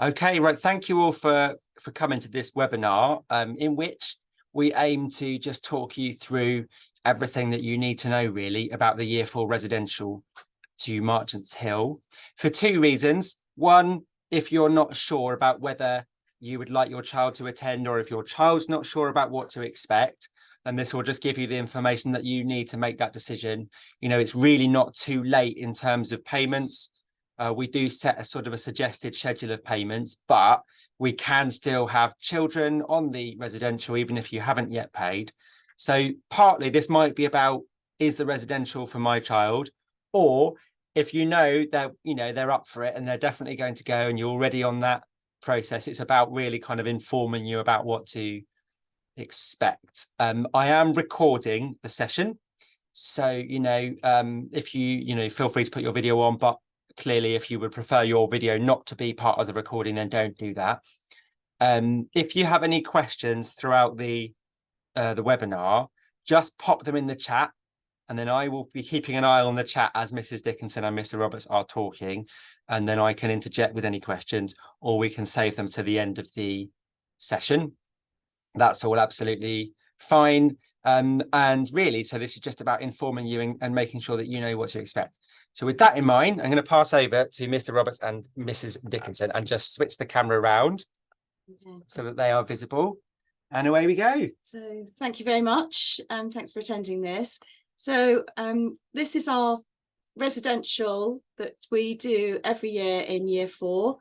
Okay, right. Thank you all for coming to this webinar, in which we aim to just talk you through everything that you need to know really about the Year 4 residential to Marchants Hill for two reasons. One, if you're not sure about whether you would like your child to attend, or if your child's not sure about what to expect, and this will just give you the information that you need to make that decision. You know, it's really not too late in terms of payments. We do set a sort of a suggested schedule of payments, but we can still have children on the residential, even if you haven't yet paid. So partly this might be about, is the residential for my child? Or if you know they're up for it and they're definitely going to go and you're already on that process, it's about really kind of informing you about what to expect. I am recording the session. So, if you feel free to put your video on, but clearly if you would prefer your video not to be part of the recording, then don't do that. If you have any questions throughout the webinar, just pop them in the chat, and then I will be keeping an eye on the chat as Mrs. Dickinson and Mr. Roberts are talking, and then I can interject with any questions, or we can save them to the end of the session. That's all absolutely fine. And really, so this is just about informing you and making sure that you know what to expect. So with that in mind, I'm going to pass over to Mr. Roberts and Mrs. Dickinson and just switch the camera around so that they are visible. And away we go. So thank you very much. Thanks for attending this. So this is our residential that we do every year in Year 4.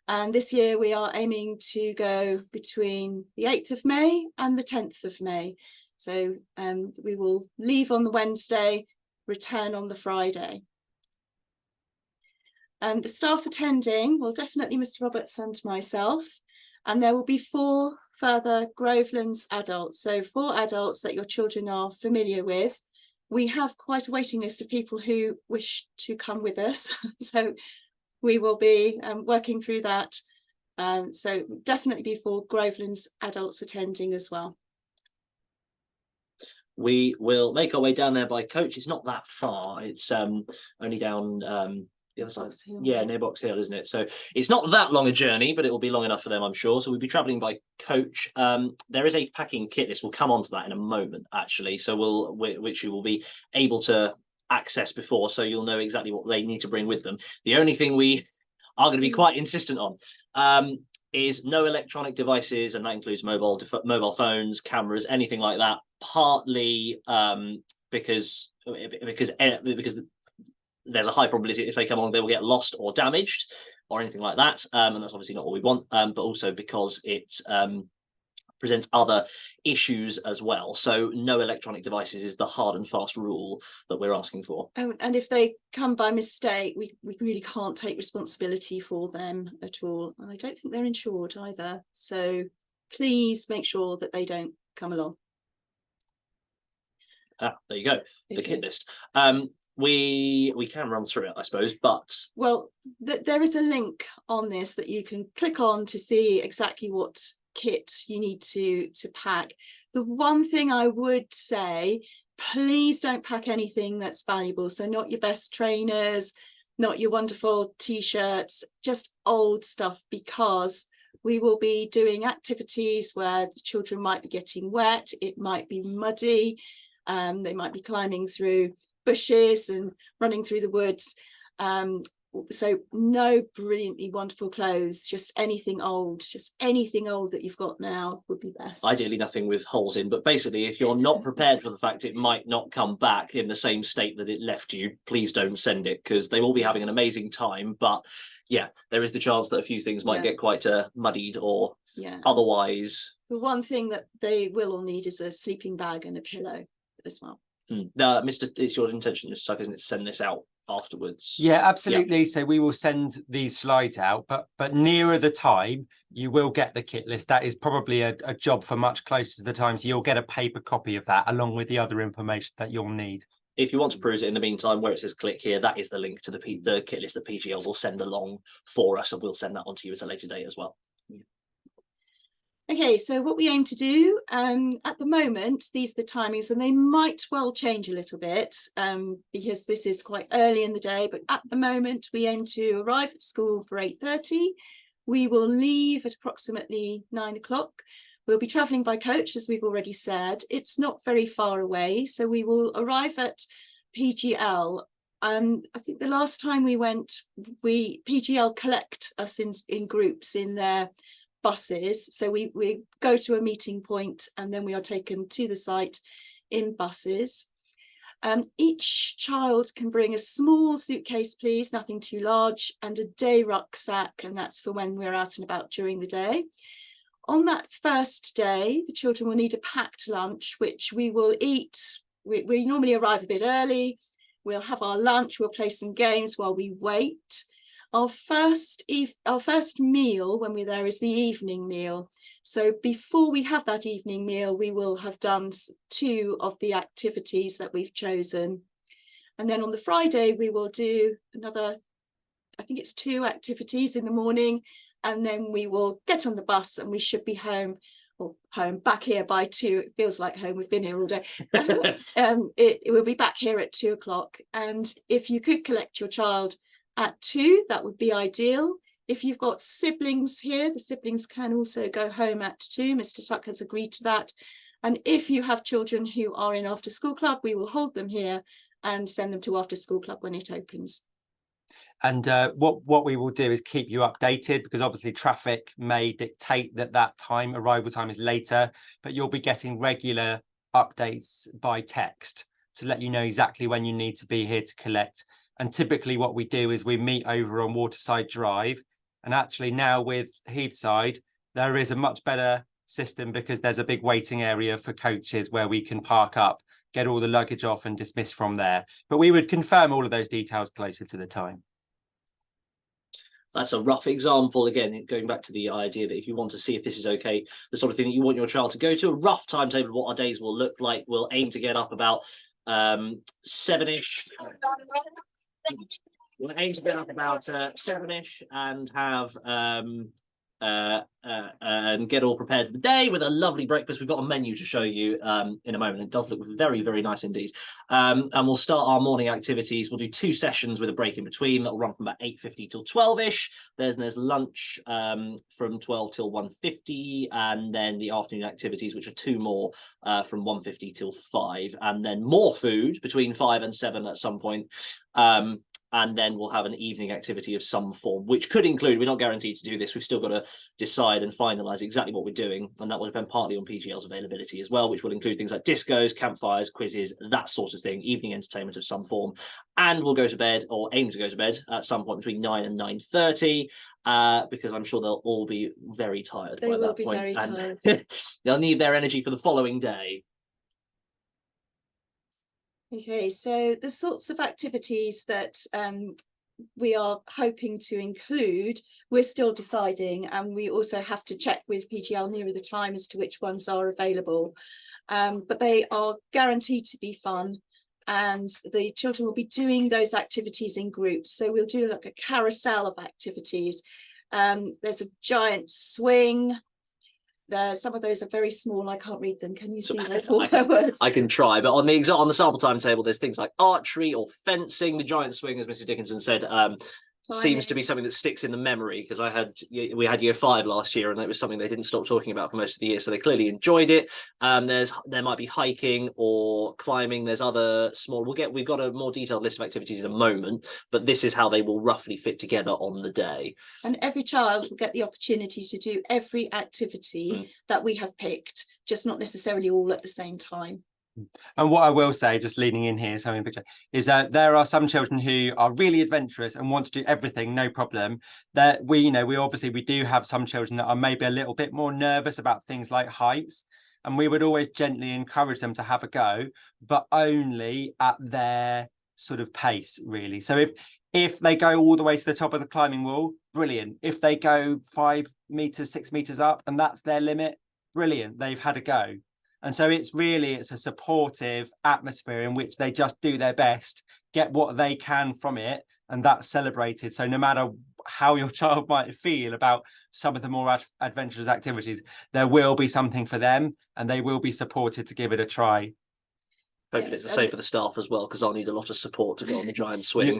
And this year we are aiming to go between the 8th of May and the 10th of May. So we will leave on the Wednesday, return on the Friday. The staff attending will definitely Mr. Roberts and myself, and there will be 4 further Grovelands adults, so 4 adults that your children are familiar with. We have quite a waiting list of people who wish to come with us, so we will be working through that. So definitely be 4 Grovelands adults attending as well. We will make our way down there by coach. It's not that far. It's only down the other side. Yeah, near Box Hill, isn't it? So it's not that long a journey, but it will be long enough for them, I'm sure. So we'll be travelling by coach. There is a packing kit list. We'll come on to that in a moment, actually. So which you will be able to access before, so you'll know exactly what they need to bring with them. The only thing we are going to be quite insistent on is no electronic devices, and that includes mobile phones, cameras, anything like that. Partly because there's a high probability if they come along they will get lost or damaged or anything like that, and that's obviously not what we want. But also because it presents other issues as well. So no electronic devices is the hard and fast rule that we're asking for. And if they come by mistake, we really can't take responsibility for them at all. And I don't think they're insured either. So please make sure that they don't come along. There you go, the kit list. We can run through it, I suppose, but well, there is a link on this that you can click on to see exactly what kit you need to pack. The one thing I would say, please don't pack anything that's valuable. So not your best trainers, not your wonderful t-shirts, just old stuff, because we will be doing activities where the children might be getting wet, it might be muddy, they might be climbing through bushes and running through the woods. So no brilliantly wonderful clothes, just anything old that you've got now would be best. Ideally nothing with holes in, but basically if you're not prepared for the fact it might not come back in the same state that it left you, please don't send it, because they will be having an amazing time, but yeah, there is the chance that a few things might get quite muddied or otherwise. The one thing that they will all need is a sleeping bag and a pillow as well. It's your intention, Mr. Tuck, isn't it, to send this out afterwards? Yeah, absolutely. Yeah. So we will send these slides out, but nearer the time you will get the kit list. That is probably a job for much closer to the time, so you'll get a paper copy of that along with the other information that you'll need. If you want to peruse it in the meantime, where it says click here, that is the link to the kit list that PGL will send along for us, and we'll send that on to you at a later date as well. Okay, so what we aim to do at the moment, these are the timings, and they might well change a little bit because this is quite early in the day, but at the moment we aim to arrive at school for 8:30. We will leave at approximately 9 o'clock. We'll be travelling by coach, as we've already said. It's not very far away, so we will arrive at PGL. I think the last time we went, PGL collect us in groups in their buses. So we go to a meeting point and then we are taken to the site in buses. Each child can bring a small suitcase, please, nothing too large, and a day rucksack, and that's for when we're out and about during the day. On that first day, the children will need a packed lunch, which we will eat. We normally arrive a bit early. We'll have our lunch, we'll play some games while we wait. Our first meal when we're there is the evening meal. So before we have that evening meal, we will have done 2 of the activities that we've chosen. And then on the Friday, we will do another, I think it's 2 activities in the morning. And then we will get on the bus and we should be home, or back here by 2. It feels like home, we've been here all day. It will be back here at 2 o'clock. And if you could collect your child at 2, that would be ideal. If you've got siblings here, the siblings can also go home at 2. Mr. Tuck has agreed to that. And if you have children who are in after school club, we will hold them here and send them to after school club when it opens. And what we will do is keep you updated, because obviously traffic may dictate that arrival time is later, but you'll be getting regular updates by text to let you know exactly when you need to be here to collect. And typically what we do is we meet over on Waterside Drive. And actually now with Heathside, there is a much better system because there's a big waiting area for coaches where we can park up, get all the luggage off and dismiss from there. But we would confirm all of those details closer to the time. That's a rough example. Again, going back to the idea that if you want to see if this is okay, the sort of thing that you want your child to go to, a rough timetable of what our days will look like. We'll aim to get up about 7-ish. We'll aim to get up about 7-ish and have and get all prepared for the day with a lovely breakfast. We've got a menu to show you in a moment. It does look very, very nice indeed. And we'll start our morning activities. We'll do 2 sessions with a break in between. That'll run from about 8:50 till 12-ish. There's lunch from 12 till 1:50, and then the afternoon activities, which are 2 more from 1:50 till 5, and then more food between 5 and 7 at some point. And then we'll have an evening activity of some form, which could include, we're not guaranteed to do this, we've still got to decide and finalise exactly what we're doing, and that will depend partly on PGL's availability as well, which will include things like discos, campfires, quizzes, that sort of thing, evening entertainment of some form. And we'll go to bed, or aim to go to bed, at some point between 9 and 9:30, because I'm sure they'll all be very tired by that point. They will be very tired. They'll need their energy for the following day. Okay, so the sorts of activities that we are hoping to include, we're still deciding, and we also have to check with PGL nearer the time as to which ones are available. But they are guaranteed to be fun, and the children will be doing those activities in groups. So we'll do like a carousel of activities. There's a giant swing. Some of those are very small. I can't read them. Can you see those small words? I can try, but on the sample timetable, there's things like archery or fencing. The giant swing, as Mrs. Dickinson said, seems to be something that sticks in the memory, because we had year 5 last year, and it was something they didn't stop talking about for most of the year, so they clearly enjoyed it. There might be hiking or climbing. There's other small. We've got a more detailed list of activities in a moment, but this is how they will roughly fit together on the day. And every child will get the opportunity to do every activity that we have picked, just not necessarily all at the same time. And what I will say, just leaning in here, showing a picture, is that there are some children who are really adventurous and want to do everything, no problem. That we do have some children that are maybe a little bit more nervous about things like heights, and we would always gently encourage them to have a go, but only at their sort of pace, really. So if they go all the way to the top of the climbing wall, brilliant. If they go 5 meters, 6 meters up, and that's their limit, brilliant. They've had a go. And so it's a supportive atmosphere in which they just do their best, get what they can from it, and that's celebrated. So no matter how your child might feel about some of the more adventurous activities, there will be something for them, and they will be supported to give it a try. Hopefully it's the same for the staff as well, because I'll need a lot of support to go on the giant swing.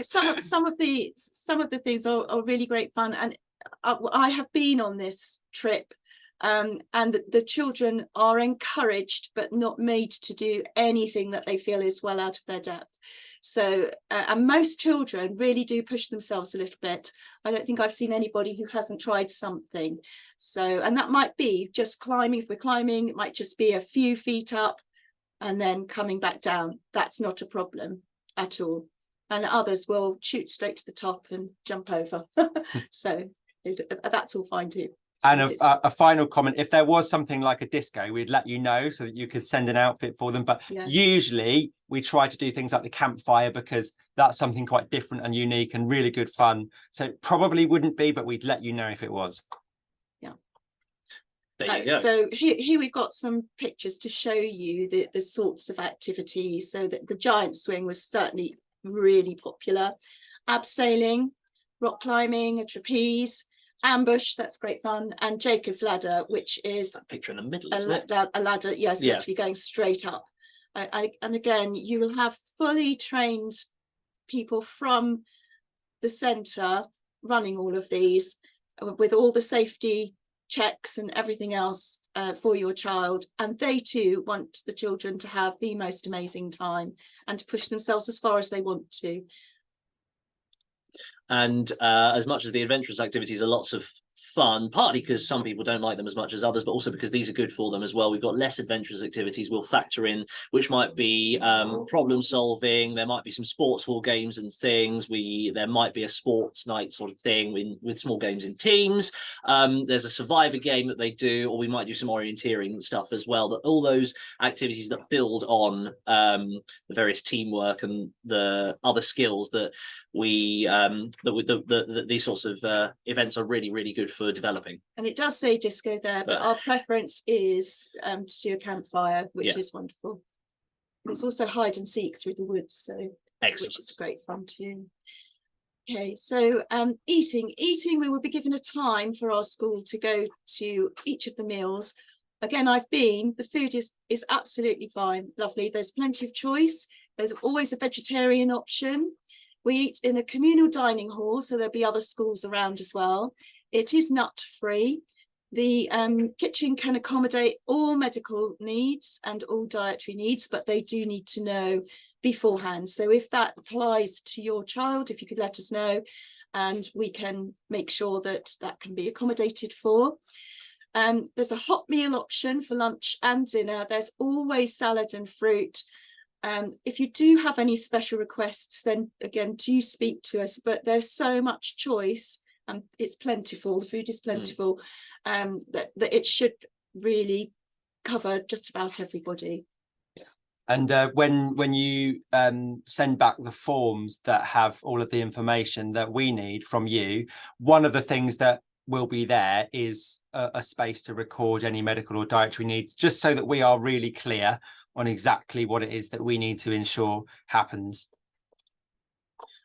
Some of the things are really great fun, and I have been on this trip, and the children are encouraged but not made to do anything that they feel is well out of their depth. So and most children really do push themselves a little bit. I don't think I've seen anybody who hasn't tried something. So, and that might be just climbing. If we're climbing, it might just be a few feet up and then coming back down. That's not a problem at all. And others will shoot straight to the top and jump over. So that's all fine too. And a final comment, if there was something like a disco, we'd let you know so that you could send an outfit for them. But usually we try to do things like the campfire, because that's something quite different and unique and really good fun. So it probably wouldn't be, but we'd let you know if it was. Yeah. There you go. So here we've got some pictures to show you the sorts of activities. So that the giant swing was certainly really popular. Abseiling, rock climbing, a trapeze, ambush, that's great fun, and Jacob's ladder, which is that picture in the middle, isn't it? A ladder, yes, literally going straight up. And again, you will have fully trained people from the centre running all of these with all the safety checks and everything else for your child, and they too want the children to have the most amazing time and to push themselves as far as they want to. And as much as the adventurous activities are lots of fun, partly because some people don't like them as much as others, but also because these are good for them as well. We've got less adventurous activities we'll factor in, which might be problem solving. There might be some sports hall games and things. There might be a sports night sort of thing with small games in teams. There's a survivor game that they do, or we might do some orienteering stuff as well. That all those activities that build on the various teamwork and the other skills that these sorts of events are really, really good for developing. And it does say disco there, but our preference is to do a campfire, which is wonderful. There's also hide and seek through the woods, so excellent, which is great fun too. Okay, so eating, we will be given a time for our school to go to each of the meals. Again, the food is absolutely fine, lovely. There's plenty of choice. There's always a vegetarian option. We eat in a communal dining hall, so there'll be other schools around as well. It is nut-free. The kitchen can accommodate all medical needs and all dietary needs, but they do need to know beforehand. So if that applies to your child, if you could let us know, and we can make sure that that can be accommodated for. There's a hot meal option for lunch and dinner. There's always salad and fruit. If you do have any special requests, then again, do speak to us, but there's so much choice and it's plentiful, the food is plentiful, that it should really cover just about everybody. And when you send back the forms that have all of the information that we need from you, one of the things that will be there is a space to record any medical or dietary needs, just so that we are really clear on exactly what it is that we need to ensure happens.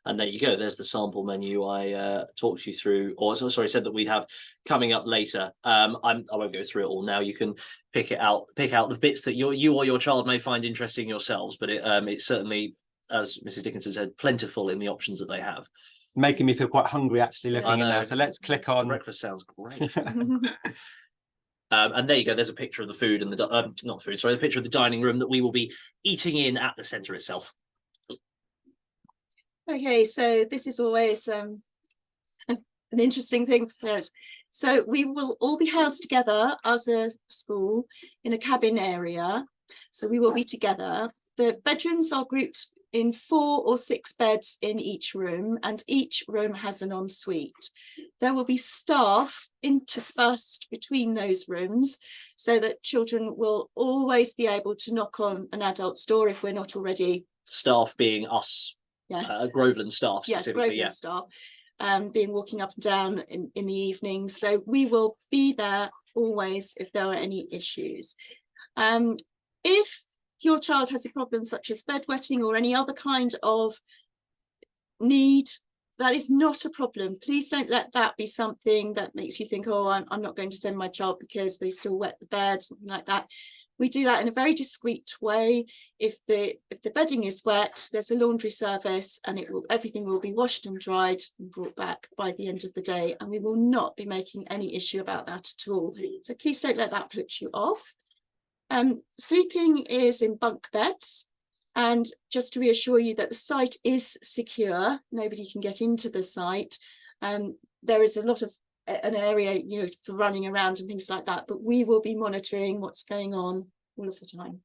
And there you go. There's the sample menu I talked you through, or sorry, said that we'd have coming up later. I won't go through it all now. You can pick out the bits that you or your child may find interesting yourselves. But it's certainly, as Mrs. Dickinson said, plentiful in the options that they have. Making me feel quite hungry actually looking in there. So let's click on. Breakfast sounds great. And there you go. There's a picture of the food and the picture of the dining room that we will be eating in at the centre itself. Okay, so this is always an interesting thing for parents. So we will all be housed together as a school in a cabin area. So we will be together. The bedrooms are grouped in 4 or 6 beds in each room, and each room has an ensuite. There will be staff interspersed between those rooms so that children will always be able to knock on an adult's door if we're not already. Staff being us. Yes. Groveland staff specifically. Yes, Groveland staff, being walking up and down in the evening. So we will be there always if there are any issues. If your child has a problem such as bedwetting or any other kind of need, that is not a problem. Please don't let that be something that makes you think, oh, I'm not going to send my child because they still wet the bed, something like that. We do that in a very discreet way. If the bedding is wet, there's a laundry service, and everything will be washed and dried and brought back by the end of the day, and we will not be making any issue about that at all. So please don't let that put you off. Sleeping is in bunk beds, and just to reassure you that the site is secure, nobody can get into the site. There is a lot of an area, you know, for running around and things like that, but we will be monitoring what's going on all of the time.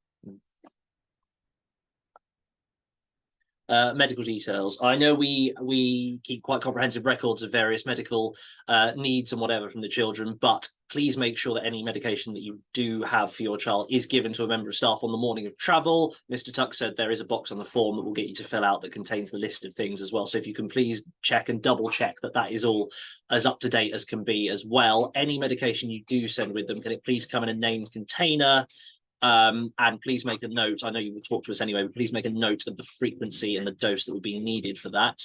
Medical details. I know we keep quite comprehensive records of various medical needs and whatever from the children, but please make sure that any medication that you do have for your child is given to a member of staff on the morning of travel. Mr. Tuck said there is a box on the form that will get you to fill out that contains the list of things as well. So if you can please check and double check that that is all as up to date as can be as well. Any medication you do send with them, can it please come in a named container? And please make a note. I know you will talk to us anyway, but please make a note of the frequency and the dose that will be needed for that.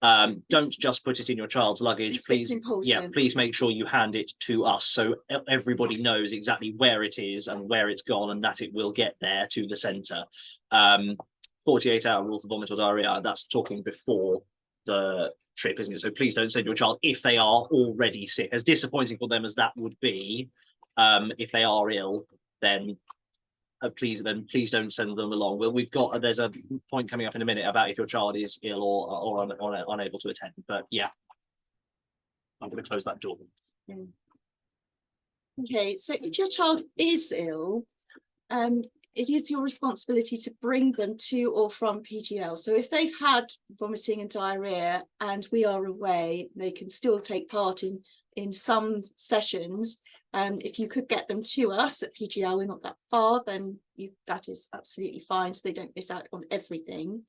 Don't just put it in your child's luggage. Please, yeah, please make sure you hand it to us so everybody knows exactly where it is and where it's gone, and that it will get there to the centre. 48-hour rule for vomit or diarrhea, that's talking before the trip, isn't it? So please don't send your child if they are already sick. As disappointing for them as that would be, if they are ill, then please don't send them along. Well, there's a point coming up in a minute about if your child is ill or unable to attend. But yeah, I'm going to close that door. Okay, so if your child is ill, it is your responsibility to bring them to or from PGL. So if they've had vomiting and diarrhea and we are away, they can still take part in some sessions. If you could get them to us at PGL, we're not that far, then that is absolutely fine, so they don't miss out on everything.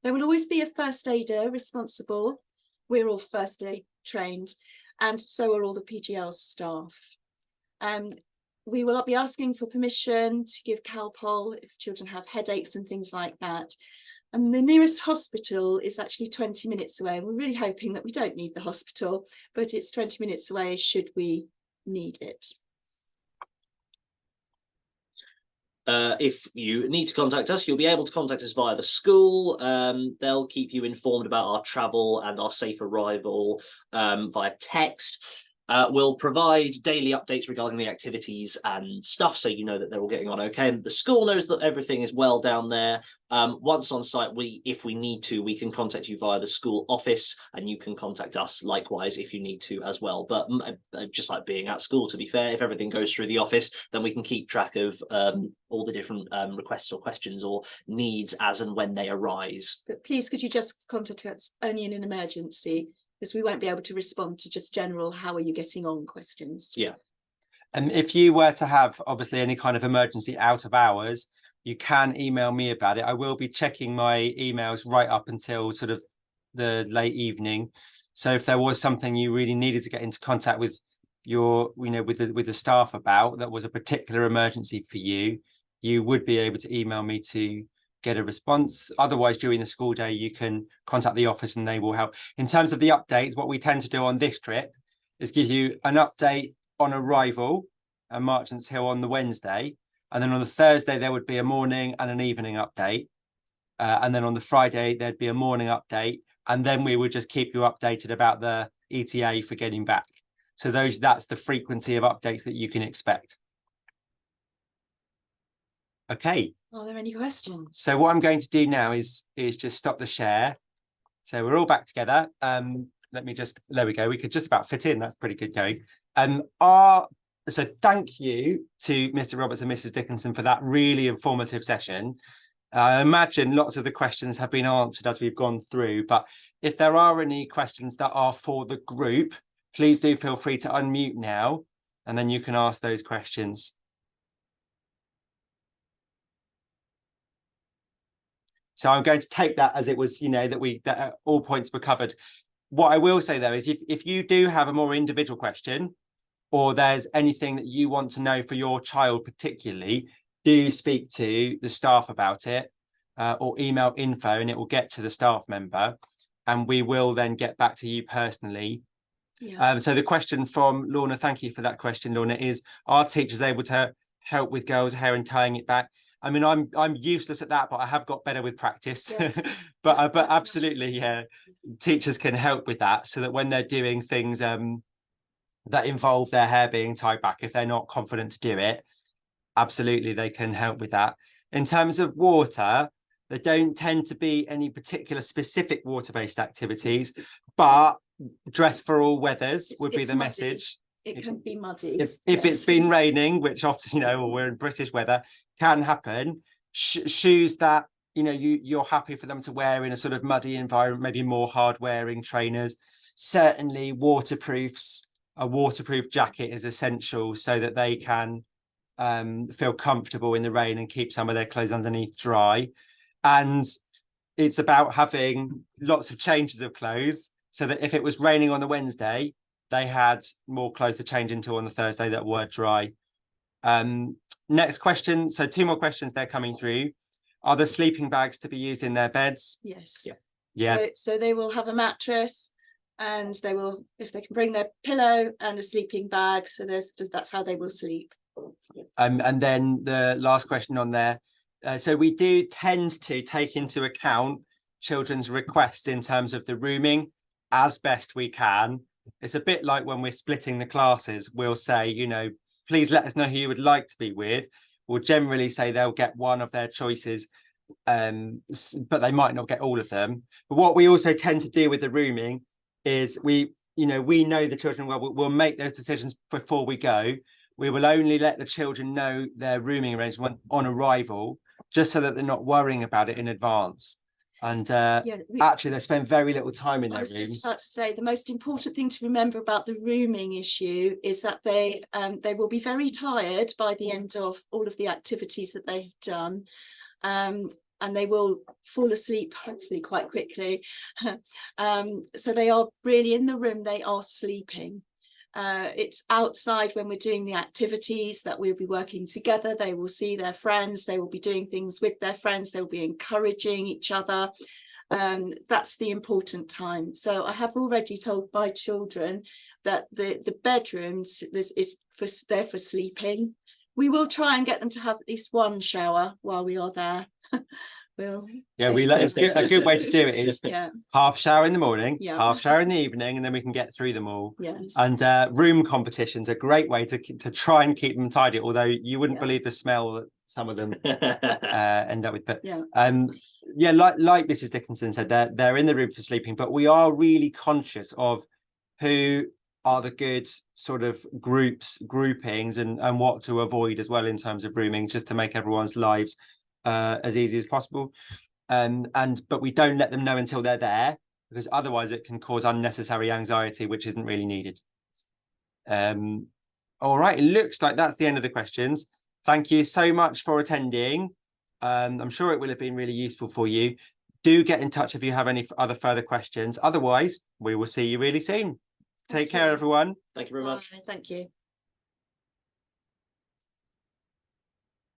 There will always be a first aider responsible. We're all first aid trained, and so are all the PGL staff. We will be asking for permission to give Calpol if children have headaches and things like that. And the nearest hospital is actually 20 minutes away. We're really hoping that we don't need the hospital, but it's 20 minutes away should we need it. If you need to contact us, you'll be able to contact us via the school. They'll keep you informed about our travel and our safe arrival via text. We'll provide daily updates regarding the activities and stuff, so you know that they're all getting on okay. And the school knows that everything is well down there. Once on site, if we need to, we can contact you via the school office, and you can contact us likewise if you need to as well. But just like being at school, to be fair, if everything goes through the office, then we can keep track of all the different requests or questions or needs as and when they arise. But please, could you just contact us only in an emergency, because we won't be able to respond to just general "how are you getting on" questions. Yeah. And if you were to have obviously any kind of emergency out of hours, you can email me about it. I will be checking my emails right up until sort of the late evening. So if there was something you really needed to get into contact with with the staff about, that was a particular emergency for you, you would be able to email me to get a response. Otherwise, during the school day, you can contact the office and they will help. In terms of the updates, what we tend to do on this trip is give you an update on arrival at Marchants Hill on the Wednesday, and then on the Thursday there would be a morning and an evening update, and then on the Friday there'd be a morning update, and then we would just keep you updated about the ETA for getting back. So that's the frequency of updates that you can expect. Okay. Are there any questions? So what I'm going to do now is just stop the share. So we're all back together. There we go. We could just about fit in. That's pretty good going. So thank you to Mr. Roberts and Mrs. Dickinson for that really informative session. I imagine lots of the questions have been answered as we've gone through, but if there are any questions that are for the group, please do feel free to unmute now, and then you can ask those questions. So I'm going to take that as it was, that all points were covered. What I will say, though, is if you do have a more individual question, or there's anything that you want to know for your child particularly, do speak to the staff about it, or email info, and it will get to the staff member, and we will then get back to you personally. Yeah. So the question from Lorna, thank you for that question, Lorna, is, are teachers able to help with girls' hair and tying it back. I mean, I'm useless at that, but I have got better with practice. Yes. but That's absolutely, yeah, teachers can help with that, so that when they're doing things that involve their hair being tied back, if they're not confident to do it, absolutely they can help with that. In terms of water, there don't tend to be any particular specific water-based activities, but dress for all weathers would be the muddy. message. It can be muddy. If yes. it's been raining, which often, you know, or we're in British weather, can happen, shoes that, you know, you're happy for them to wear in a sort of muddy environment, maybe more hard wearing trainers. Certainly waterproofs, a waterproof jacket is essential so that they can feel comfortable in the rain and keep some of their clothes underneath dry. And it's about having lots of changes of clothes, so that if it was raining on the Wednesday, they had more clothes to change into on the Thursday that were dry. Next question. So 2 more questions they're coming through. Are the sleeping bags to be used in their beds? Yes. Yeah. So they will have a mattress, and they will, if they can bring their pillow and a sleeping bag, so that's how they will sleep. And then the last question on there. So we do tend to take into account children's requests in terms of the rooming as best we can. It's a bit like when we're splitting the classes, we'll say, you know, please let us know who you would like to be with. We'll generally say they'll get one of their choices, but they might not get all of them. But what we also tend to do with the rooming is we know the children well. We'll make those decisions before we go. We will only let the children know their rooming arrangement on arrival, just so that they're not worrying about it in advance. And actually, they spend very little time in their rooms. I was just about to say, the most important thing to remember about the rooming issue is that they will be very tired by the end of all of the activities that they've done. And they will fall asleep, hopefully quite quickly. So they are really in the room, they are sleeping. It's outside when we're doing the activities that we'll be working together. They will see their friends, they will be doing things with their friends, they'll be encouraging each other. That's the important time. So I have already told my children that the bedrooms they're for sleeping. We will try and get them to have at least one shower while we are there. It's a good way to do it is half shower in the morning, half shower in the evening, and then we can get through them all. Yes. And room competitions are a great way to try and keep them tidy, although you wouldn't believe the smell that some of them end up with. But like Mrs. Dickinson said, they're in the room for sleeping, but we are really conscious of who are the good sort of groupings and what to avoid as well in terms of rooming, just to make everyone's lives as easy as possible. But we don't let them know until they're there, because otherwise it can cause unnecessary anxiety, which isn't really needed. All right, it looks like that's the end of the questions. Thank you so much for attending. I'm sure it will have been really useful for you. Do get in touch if you have any other further questions. Otherwise, we will see you really soon. Take care, everyone. Thank you very much. Thank you.